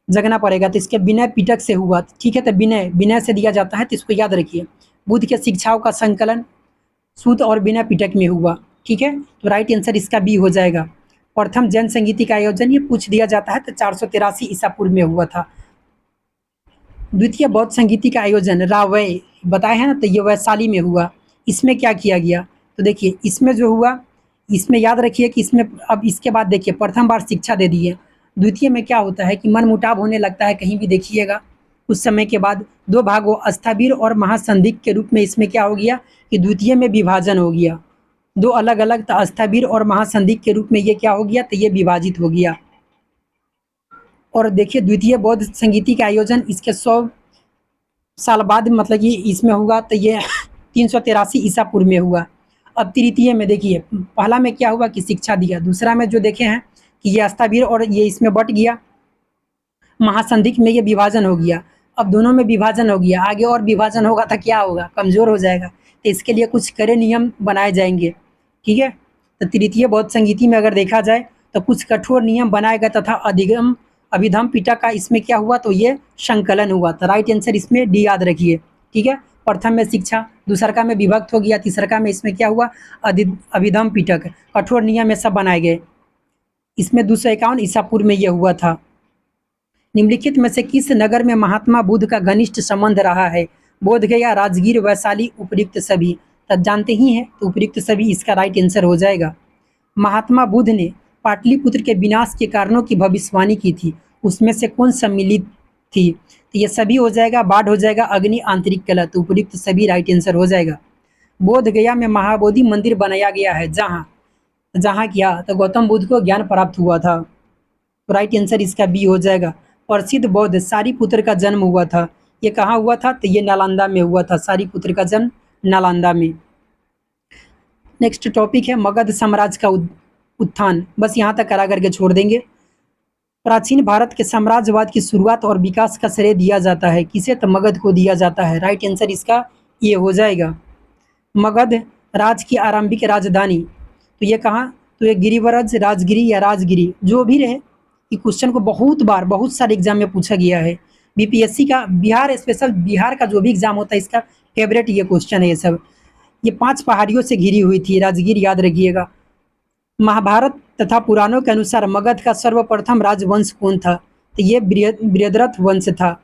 जगना पड़ेगा, तो इसके विनय पिटक से हुआ, ठीक है। तो विनय विनय से दिया जाता है, तो इसको याद रखिए। बुद्ध के शिक्षाओं का संकलन सूत और विनय पिटक में हुआ, ठीक है। तो राइट आंसर इसका बी हो जाएगा। प्रथम जैन संगीति का आयोजन ये पूछ दिया जाता है, तो 483 ईसा पूर्व में हुआ था। द्वितीय बौद्ध संगीति का आयोजन रावय बताए हैं ना, तो ये वैशाली में हुआ। इसमें क्या किया गया? तो देखिए इसमें जो हुआ इसमें याद रखिए कि इसमें अब इसके बाद देखिए प्रथम बार शिक्षा दे दी है। द्वितीय में क्या होता है कि मनमुटाव होने लगता है, कहीं भी देखिएगा। कुछ समय के बाद दो भागों अस्थावीर और महासंदिग्ध के रूप में इसमें क्या हो गया कि द्वितीय में विभाजन हो गया। दो अलग अलग अस्थावीर और महासंदिग्ध के रूप में ये क्या हो गया, तो ये विभाजित हो गया। और देखिए द्वितीय बौद्ध संगीति का आयोजन इसके 100 साल बाद मतलब कि इसमें हुआ, तो ये 383 ईसा पूर्व में हुआ। अब तृतीय में देखिए पहला में क्या हुआ कि शिक्षा दिया, दूसरा में जो देखे हैं कि ये अस्थावीर और ये इसमें बट गया, महासंधिक में ये विभाजन हो गया। अब दोनों में विभाजन हो गया, आगे और विभाजन होगा तो क्या होगा, कमज़ोर हो जाएगा। तो इसके लिए कुछ कड़े नियम बनाए जाएंगे, ठीक है। तो तृतीय बौद्ध संगीति में अगर देखा जाए तो कुछ कठोर नियम बनाए गए तथा अधिगम अभिधम पिटक का इसमें क्या हुआ, तो ये संकलन हुआ। तो राइट आंसर इसमें डी याद रखिए, ठीक है। प्रथम में शिक्षा, दूसरका में विभक्त हो गया, तीसरका में इसमें क्या हुआ, अभिधम पिटक, कठोर नियम ये सब बनाए गए। इसमें 251 ईसा पूर्व में यह हुआ था। निम्नलिखित में से किस नगर में महात्मा बुद्ध का घनिष्ठ संबंध रहा है? बोध गया, राजगीर, वैशाली, उपयुक्त सभी। तब जानते ही हैं, तो उपयुक्त सभी इसका राइट आंसर हो जाएगा। महात्मा बुद्ध ने पाटलिपुत्र के विनाश के कारणों की भविष्यवाणी की थी, उसमें से कौन सम्मिलित थी? तो ये सभी हो जाएगा, बाढ़ हो जाएगा, अग्नि, आंतरिक कलह। तो उपयुक्त सभी राइट आंसर हो जाएगा। बोध गया में महाबोधि मंदिर बनाया गया है, जहाँ जहाँ क्या, तो गौतम बुद्ध को ज्ञान प्राप्त हुआ था। तो राइट आंसर इसका बी हो जाएगा। प्रसिद्ध बौद्ध सारिपुत्र का जन्म हुआ था, ये कहाँ हुआ था, तो ये नालंदा में हुआ था। सारिपुत्र का जन्म नालंदा में। नेक्स्ट टॉपिक है मगध साम्राज्य का उत्थान। बस यहाँ तक करा करके छोड़ देंगे। प्राचीन भारत के साम्राज्यवाद की शुरुआत और विकास का श्रेय दिया जाता है किसे, तो मगध को दिया जाता है। राइट आंसर इसका ये हो जाएगा। मगध राज की आरंभिक राजधानी, तो ये कहाँ, तो ये गिरिवराज, राजगिरी या राजगिरी जो भी रहे। कि क्वेश्चन को बहुत बार बहुत सारे एग्जाम में पूछा गया है। बीपीएससी का बिहार स्पेशल, बिहार का जो भी एग्जाम होता है इसका फेवरेट ये क्वेश्चन है। ये सब ये 5 पहाड़ियों से घिरी हुई थी राजगीर, याद रखिएगा। महाभारत तथा पुराणों के अनुसार मगध का सर्वप्रथम राजवंश कौन था, तो ये बृहद्रथ वंश था।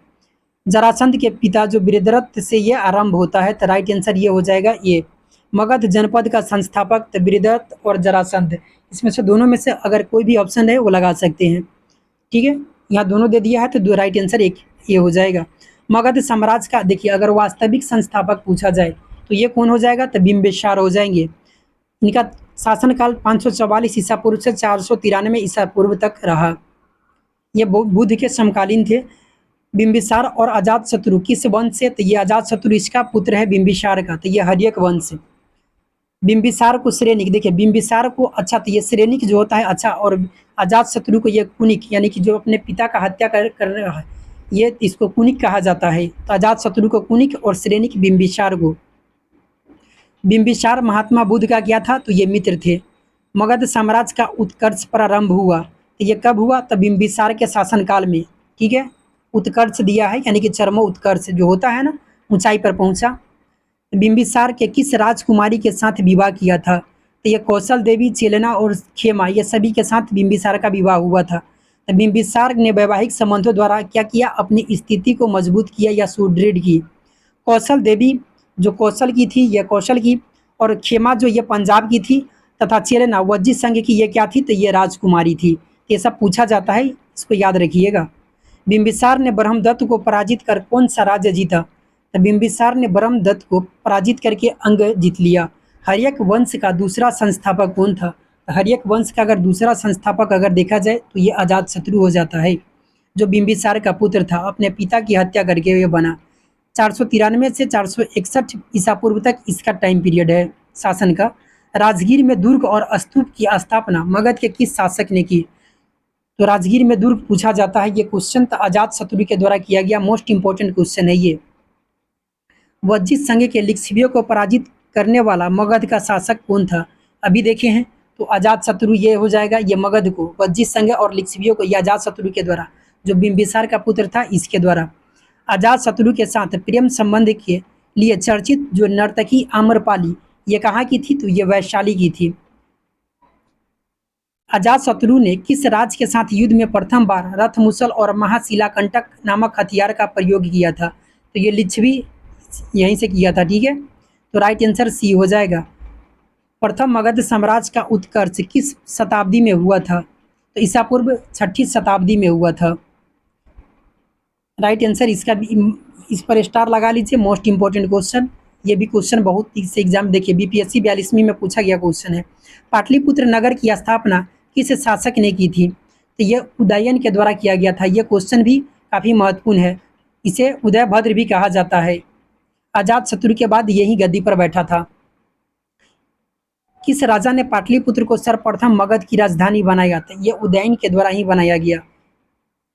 जरासंध के पिता जो बृहद्रथ से ये आरंभ होता है, तो राइट आंसर ये हो जाएगा ये। मगध जनपद का संस्थापक तो बृहद्रथ और जरासंध, इसमें से दोनों में से अगर कोई भी ऑप्शन है वो लगा सकते हैं, ठीक है। यहाँ दोनों दे दिया है तो दो राइट आंसर एक ये हो जाएगा। मगध साम्राज्य का देखिए अगर वास्तविक संस्थापक पूछा जाए तो ये कौन हो जाएगा, तो बिम्बिसार हो जाएंगे। इनका शासनकाल 544 ईसा पूर्व से 493 ईसा पूर्व तक रहा। ये बुद्ध के समकालीन थे। बिम्बिसार और अजातशत्रु किस वंश से, तो ये अजातशत्रु इसका पुत्र है बिम्बिसार का, तो ये हर्यक वंश। बिम्बिसार को श्रेणिक, देखिए बिम्बिसार को अच्छा, तो ये श्रेणिक जो होता है अच्छा, और अजातशत्रु को ये कुनिक, यानी कि जो अपने पिता का हत्या कर रहा है, ये इसको कुनिक कहा जाता है। तो अजातशत्रु को कुनिक और श्रेणिक बिम्बिसार को। बिम्बिसार महात्मा बुद्ध का क्या था, तो ये मित्र थे। मगध साम्राज्य का उत्कर्ष प्रारंभ हुआ, तो ये कब हुआ, तो बिम्बिसार के शासनकाल में, ठीक है। उत्कर्ष दिया है यानी कि चरमो उत्कर्ष जो होता है ना, ऊंचाई पर पहुंचा। बिम्बिसार के किस राजकुमारी के साथ विवाह किया था, तो ये कौशल देवी, चेलना और खेमा, ये सभी के साथ बिम्बिसार का विवाह हुआ था। तो बिम्बिसार ने वैवाहिक संबंधों द्वारा क्या किया, अपनी स्थिति को मजबूत किया या सुदृढ़ की। कौशल देवी जो कौशल की थी, ये कौशल की, और खेमा जो ये पंजाब की थी, तथा चेलना वज्जित संघ की ये क्या थी, तो ये राजकुमारी थी। ये सब पूछा जाता है, इसको याद रखिएगा। बिम्बिसार ने ब्रह्मदत्त को पराजित कर कौन सा राज्य जीता, तो बिम्बिसार ने ब्रह्मदत्त को पराजित करके अंग जीत लिया। हर्यक वंश का दूसरा संस्थापक कौन था, तो हर्यक वंश का अगर दूसरा संस्थापक अगर देखा जाए तो ये अजातशत्रु हो जाता है, जो बिम्बिसार का पुत्र था, अपने पिता की हत्या करके ये बना। 493 से 461 ईसा पूर्व तक इसका टाइम पीरियड है शासन का। राजगीर में दुर्ग और स्तूप की स्थापना मगध के किस शासक ने की, तो राजगीर में दुर्ग पूछा जाता है। ये क्वेश्चन तो अजातशत्रु के द्वारा किया गया, मोस्ट इंपॉर्टेंट क्वेश्चन है ये। वज्जित संघ के लिच्छवियों को पराजित करने वाला मगध का शासक कौन था, अभी देखे हैं, तो अजातशत्रु ये हो जाएगा। ये मगध को वज्जित संघ और लिच्छवियों को, ये अजातशत्रु के द्वारा, जो बिम्बिसार का पुत्र था इसके द्वारा। अजातशत्रु के साथ प्रेम संबंध के लिए चर्चित जो नर्तकी आम्रपाली, ये कहाँ की थी, तो ये वैशाली की थी। अजातशत्रु ने किस राज्य के साथ युद्ध में प्रथम बार रथ मुसल और महाशिलाकंटक नामक हथियार का प्रयोग किया था, तो ये लिच्छवी यहीं से किया था, ठीक है। तो राइट आंसर सी हो जाएगा। प्रथम मगध साम्राज्य का उत्कर्ष किस शताब्दी में हुआ था? तो ईसा पूर्व 6ठी शताब्दी में हुआ था। राइट आंसर इसका भी, इस पर स्टार लगा लीजिए। मोस्ट इंपॉर्टेंट क्वेश्चन, ये भी क्वेश्चन बहुत से एग्जाम देखिए, बीपीएससी 42वीं में पूछा गया क्वेश्चन है। पाटलिपुत्र नगर की स्थापना किस शासक ने की थी? तो ये उदयन के द्वारा किया गया था। ये क्वेश्चन भी काफ़ी महत्वपूर्ण है। इसे उदयभद्र भी कहा जाता है। अजात शत्रु के बाद यही गद्दी पर बैठा था। किस राजा ने पाटलिपुत्र को सर्वप्रथम मगध की राजधानी बनाया था? ये उदयन के द्वारा ही बनाया गया,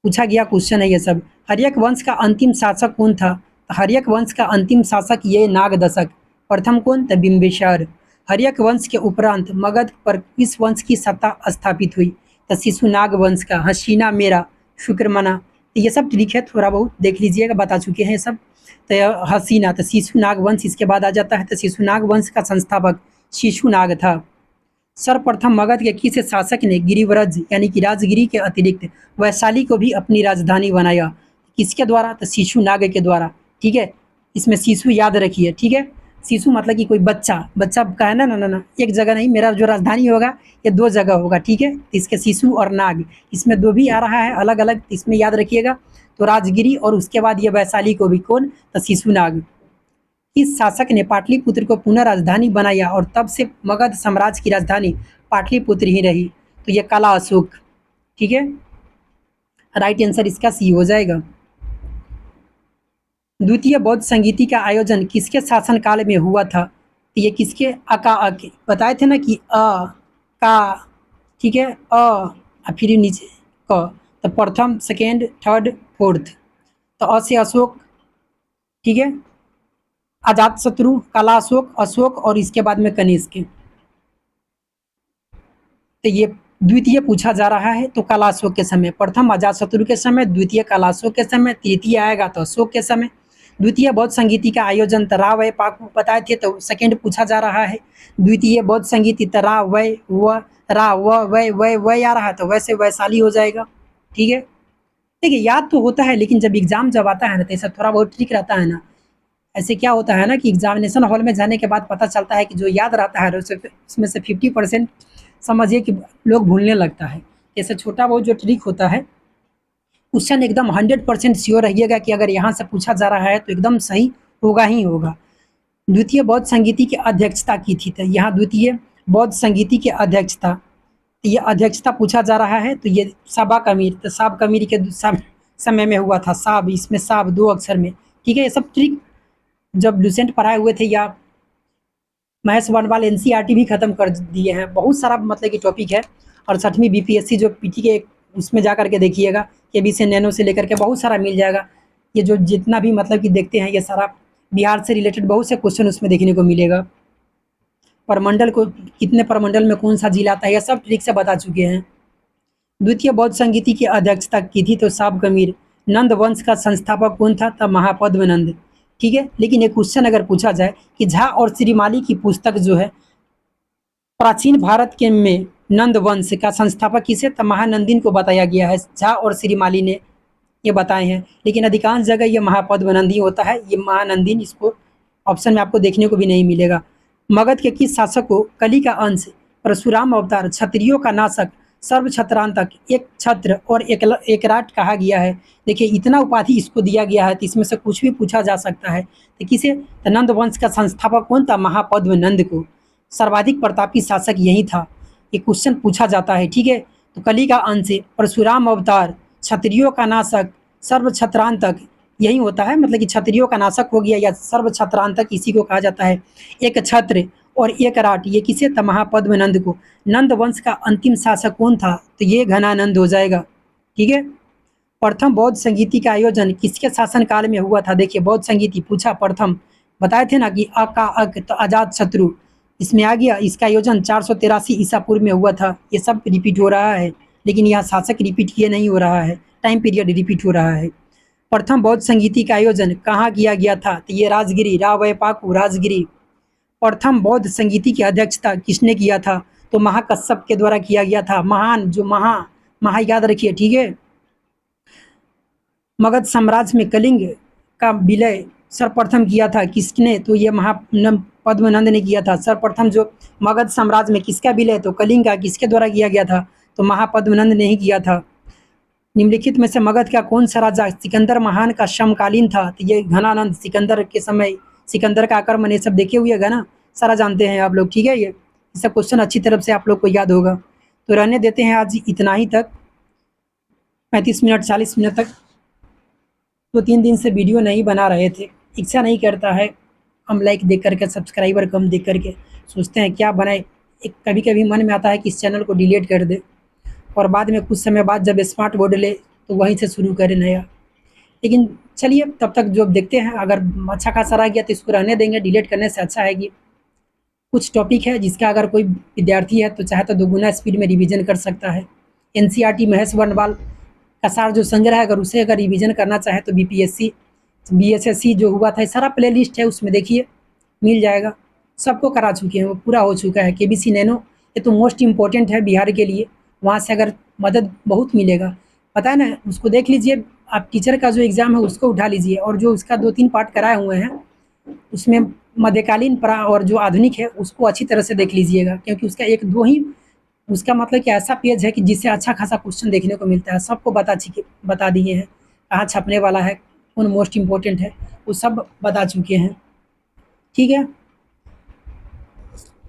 पूछा गया क्वेश्चन है ये सब। हर्यक वंश का अंतिम शासक कौन था? तो हर्यक वंश का अंतिम शासक ये नागदशक। प्रथम कौन? तो बिंबिसार। हर्यक वंश के उपरांत मगध पर किस वंश की सत्ता स्थापित हुई? तो शिशुनाग वंश का। हसीना मेरा शुक्रमना, तो ये सब ट्रिक है, थोड़ा बहुत देख लीजिएगा, बता चुके हैं ये सब। तो हसीना, तो शिशुनाग वंश इसके बाद आ जाता है। तो शिशुनाग वंश का संस्थापक शिशुनाग था। सर्वप्रथम मगध के किस शासक ने गिरिव्रज यानी कि राजगिरी के अतिरिक्त वैशाली को भी अपनी राजधानी बनाया? किसके द्वारा? तो शिशुनाग के द्वारा। ठीक है, इसमें शिशु याद रखिए। ठीक है, शिशु मतलब कि कोई बच्चा, बच्चा का है ना, ना ना ना, एक जगह नहीं, मेरा जो राजधानी होगा ये 2 जगह होगा। ठीक है, तो इसके शिशु और नाग, इसमें 2 भी आ रहा है अलग अलग, इसमें याद रखिएगा। तो राजगिरी और उसके बाद ये वैशाली को भी कौन? तो शिशुनाग। किस शासक ने पाटलिपुत्र को पुनः राजधानी बनाया और तब से मगध साम्राज्य की राजधानी पाटलिपुत्र ही रही? तो ये काला अशोक। ठीक है, राइट आंसर इसका सी हो जाएगा। द्वितीय बौद्ध संगीति का आयोजन किसके शासन काल में हुआ था? तो ये किसके? के बताए थे ना कि का, ठीक है, फिर नीचे क, तो प्रथम, सेकेंड, थर्ड, फोर्थ। तो से अशोक, ठीक है, अजात शत्रु, काला अशोक, अशोक और इसके बाद में कनिष्क। तो ये द्वितीय पूछा जा रहा है, तो काला अशोक के समय। प्रथम अजात शत्रु के समय, द्वितीय काला अशोक के समय, तृतीय आएगा तो अशोक के समय। द्वितीय बौद्ध संगीति का आयोजन रा वै पाकू बताए थे, तो सेकेंड पूछा जा रहा है। द्वितीय बौद्ध संगीति रा वै व रा व वै वै वै आ रहा है, तो वैसे वैशाली हो जाएगा। ठीक है, देखिए याद तो होता है, लेकिन जब एग्जाम जब आता है ना, तो ऐसा थोड़ा बहुत ट्रिक रहता है ना। ऐसे क्या होता है ना कि एग्जामिनेशन हॉल में जाने के बाद पता चलता है कि जो याद रहता है उसमें से 50% समझिए कि लोग भूलने लगता है। ऐसे छोटा बहुत जो ट्रिक होता है, क्वेश्चन एकदम 100% श्योर रहिएगा कि अगर यहाँ से पूछा जा रहा है तो एकदम सही होगा ही होगा। द्वितीय बौद्ध संगीति की अध्यक्षता की थी, तो यहाँ द्वितीय बौद्ध संगीति की अध्यक्षता, तो ये अध्यक्षता पूछा जा रहा है, तो ये साबा कमीर, तो साब कमीर के समय में हुआ था। साब, इसमें साब 2 अक्षर में। ठीक है, ये सब ट्रिक जब लुसेंट पढ़ाए हुए थे या महेश वर्णवाल एनसीईआरटी भी खत्म कर दिए हैं। बहुत सारा मतलब कि टॉपिक है। और 6वीं बीपीएससी जो पीटी के उसमें जा करके देखिएगा, केबी से नैनो से लेकर के बहुत सारा मिल जाएगा। ये जो जितना भी मतलब कि देखते हैं, ये सारा बिहार से रिलेटेड बहुत से क्वेश्चन उसमें देखने को मिलेगा। परमंडल को कितने परमंडल में कौन सा जिला आता है, ये सब ट्रिक से बता चुके हैं। द्वितीय बौद्ध संगीति की अध्यक्षता की थी, तो साब कमीर। नंद वंश का संस्थापक कौन था? तब महापद्मनंद। ठीक है, लेकिन एक क्वेश्चन अगर पूछा जाए कि झा और श्रीमाली की पुस्तक जो है, प्राचीन भारत के में नंद वंश का संस्थापक किसे? तो महानंदीन को बताया गया है। झा और श्रीमाली ने ये बताए हैं, लेकिन अधिकांश जगह ये महापद्मनंद ही होता है। ये महानंदीन इसको ऑप्शन में आपको देखने को भी नहीं मिलेगा। मगध के किस शासक को कली का अंश, परशुराम अवतार, क्षत्रियों का नाशक, सर्व छत्रांतक, एक छत्र और एकराट कहा गया है? देखिए इतना उपाधि इसको दिया गया है, तो इसमें से कुछ भी पूछा जा सकता है। तो किसे? तो नंद वंश का संस्थापक कौन था? महापद्मनंद को। सर्वाधिक प्रतापी शासक यही था। ये क्वेश्चन पूछा जाता है। ठीक है, तो कली का अंश, परशुराम अवतार, क्षत्रियों का नाशक, सर्व छत्रांतक, यही होता है। मतलब कि क्षत्रियों का नाशक हो गया या सर्व छत्रांतक, इसी को कहा जाता है। एक छत्र और एक राट, ये किसे? था महापद्मनंद को। नंद वंश का अंतिम शासक कौन था? तो ये घनानंद हो जाएगा। ठीक है, प्रथम बौद्ध संगीति का आयोजन किसके शासन काल में हुआ था? देखिए बौद्ध संगीति पूछा प्रथम, बताए थे ना कि अक तो अजात शत्रु, इसमें आ गया। इसका आयोजन 483 ईसा पूर्व में हुआ था। ये सब रिपीट हो रहा है, लेकिन यहाँ शासक रिपीट किए नहीं हो रहा है, टाइम पीरियड रिपीट हो रहा है। प्रथम बौद्ध संगीति का आयोजन कहाँ किया गया था? तो ये राजगिरी, रावयपाकू, राजगिरी। प्रथम बौद्ध संगीति की अध्यक्षता किसने किया था? तो महाकश्यप के द्वारा किया गया था। महान, जो महा याद रखिए। ठीक है, मगध साम्राज्य में कलिंग का विलय सर्वप्रथम किया था किसने? तो ये पद्मनंद ने किया था। सर्वप्रथम जो मगध साम्राज्य में किसका विलय तो कलिंग का किसके द्वारा किया गया था तो महापद्मनंद ने ही किया था। निम्नलिखित में से मगध का कौन सा राजा सिकंदर महान का समकालीन था तो ये घनानंद। सिकंदर के समय सिकंदर का आक्रमण ये सब देखे हुए है ना, सारा जानते हैं आप लोग, ठीक है। ये सब क्वेश्चन अच्छी तरफ से आप लोग को याद होगा। तो रहने देते हैं आज इतना ही तक, 35 मिनट 40 मिनट तक। 2-3 दिन से वीडियो नहीं बना रहे थे, इच्छा नहीं करता है, हम लाइक देख करके सब्सक्राइबर कम देख करके सोचते हैं क्या बनाए। एक कभी कभी मन में आता है कि इस चैनल को डिलीट कर दे और बाद में कुछ समय बाद जब स्मार्ट बोर्ड ले तो वहीं से शुरू करें नया। लेकिन चलिए तब तक जो देखते हैं, अगर अच्छा खासा रह गया तो इसको रहने देंगे, डिलीट करने से अच्छा है कि कुछ टॉपिक है जिसका अगर कोई विद्यार्थी है तो चाहे तो दोगुना स्पीड में रिवीजन कर सकता है। एनसीईआरटी महेश वर्णवाल का सार जो संग्रह है, अगर उसे अगर रिवीजन करना चाहे तो बीपीएससी बीएसएससी जो हुआ था सारा प्ले लिस्ट है, उसमें देखिए मिल जाएगा। सबको करा चुके हैं, वो पूरा हो चुका है। केबीसी नैनो ये तो मोस्ट इम्पोर्टेंट है बिहार के लिए, वहाँ से अगर मदद बहुत मिलेगा, पता है ना। उसको देख लीजिए, आप टीचर का जो एग्ज़ाम है उसको उठा लीजिए और जो उसका 2-3 पार्ट कराए हुए हैं उसमें मध्यकालीन और जो आधुनिक है उसको अच्छी तरह से देख लीजिएगा, क्योंकि उसका 1-2 ही उसका मतलब कि ऐसा पेज है कि जिससे अच्छा खासा क्वेश्चन देखने को मिलता है। सबको बता दिए हैं कहाँ छपने वाला है, कौन मोस्ट इम्पोर्टेंट है, वो सब बता चुके हैं, ठीक है।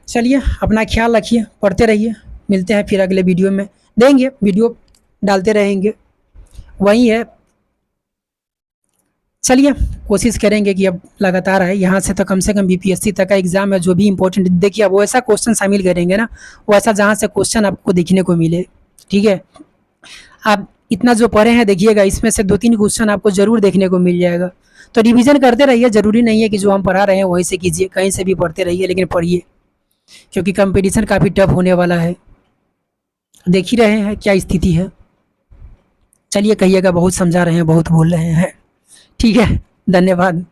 चलिए अपना ख्याल रखिए, पढ़ते रहिए, मिलते हैं फिर अगले वीडियो में, देंगे वीडियो डालते रहेंगे, वही है। चलिए कोशिश करेंगे कि अब लगातार है, यहाँ से तो कम से कम बीपीएससी तक का एग्ज़ाम है जो भी इम्पोर्टेंट, देखिए अब वो ऐसा क्वेश्चन शामिल करेंगे ना, वो ऐसा जहाँ से क्वेश्चन आपको देखने को मिले, ठीक है। आप इतना जो पढ़े हैं देखिएगा, इसमें से 2-3 क्वेश्चन आपको ज़रूर देखने को मिल जाएगा। तो रिवीजन करते रहिए, ज़रूरी नहीं है कि जो हम पढ़ा रहे हैं वहीं से कीजिए, कहीं से भी पढ़ते रहिए, लेकिन पढ़िए क्योंकि कंपटीशन काफ़ी टफ होने वाला है। देख ही रहे हैं क्या स्थिति है। चलिए कहिएगा बहुत समझा रहे हैं, बहुत बोल रहे हैं, ठीक है। धन्यवाद।